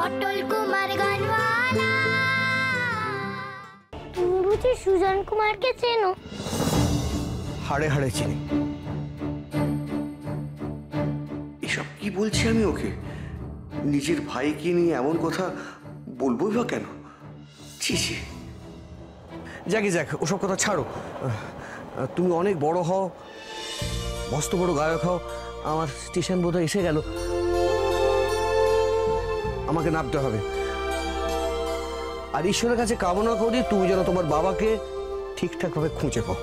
অটল কুমার গানওয়ালা। তুমি বুঝি সুজন কুমারকে চেনো? হাড়ে হাড়ে চিনি। এসব কি বলছি আমি ওকে? নিজের ভাইকে নিয়ে এমন কথা বলবোই বা কেন? ছি ছি। যাকে যাক, ওসব কথা ছাড়ো। তুমি অনেক বড় হও, মস্ত বড় গায়ক হও। আমার স্টেশন বোধহয় এসে গেল, আমাকে নামতে হবে। আর ঈশ্বরের কাছে কামনা করি তুমি যেন তোমার বাবাকে ঠিকঠাক ভাবে খুঁজে পাও।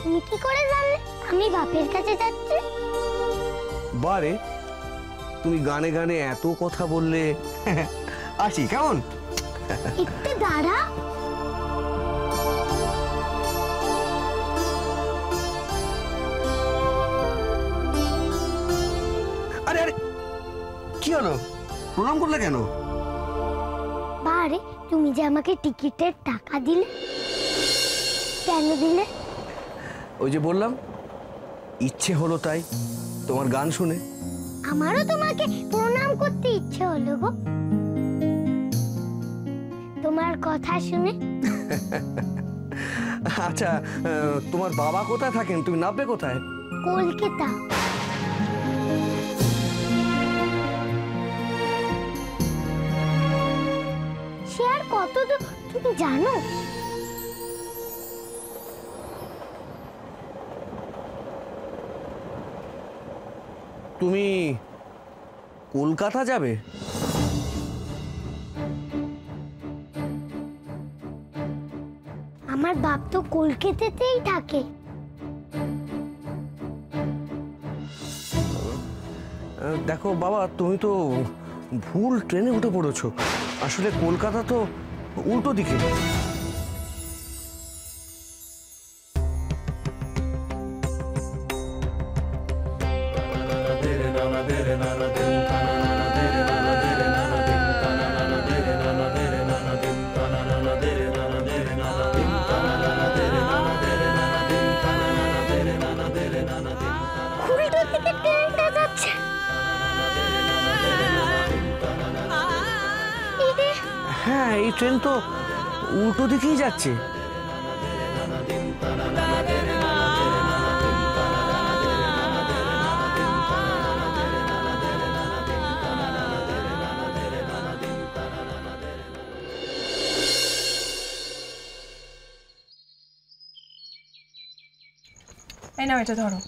তুমি কি করে জানলে আমি বাপের কাছে যাচ্ছি? বারে, তুমি গানে গানে এত কথা বললে। আসি কেমন? একটু দাঁড়া। আরে আরে, কি হলো? প্রণাম করলে কেন? বারে, তুমি যে আমাকে টিকিটের টাকা দিলে, কেন দিলে? ওই যে বললাম, ইচ্ছে হলো তাই, তোমার গান শুনে। আমারও তোমাকে প্রণাম করতে ইচ্ছে হলো গো, তোমার কথা শুনে। আচ্ছা, তোমার বাবা কোথায় থাকেন? তুমি নামবে কোথায়? কলকাতা। সে আর কত দূর তুমি জানো? তুমি কলকাতা যাবে? আমার বাপ তো কলকাতাতেই থাকে। দেখো বাবা, তুমি তো ভুল ট্রেনে উঠে পড়েছো। আসলে কলকাতা তো উল্টো দিকে। উল্টো দিকে ট্রেনটা যাচ্ছে। হ্যাঁ, এই ট্রেন তো উল্টো দিকেই যাচ্ছে। এই নাও, এটা ধরো।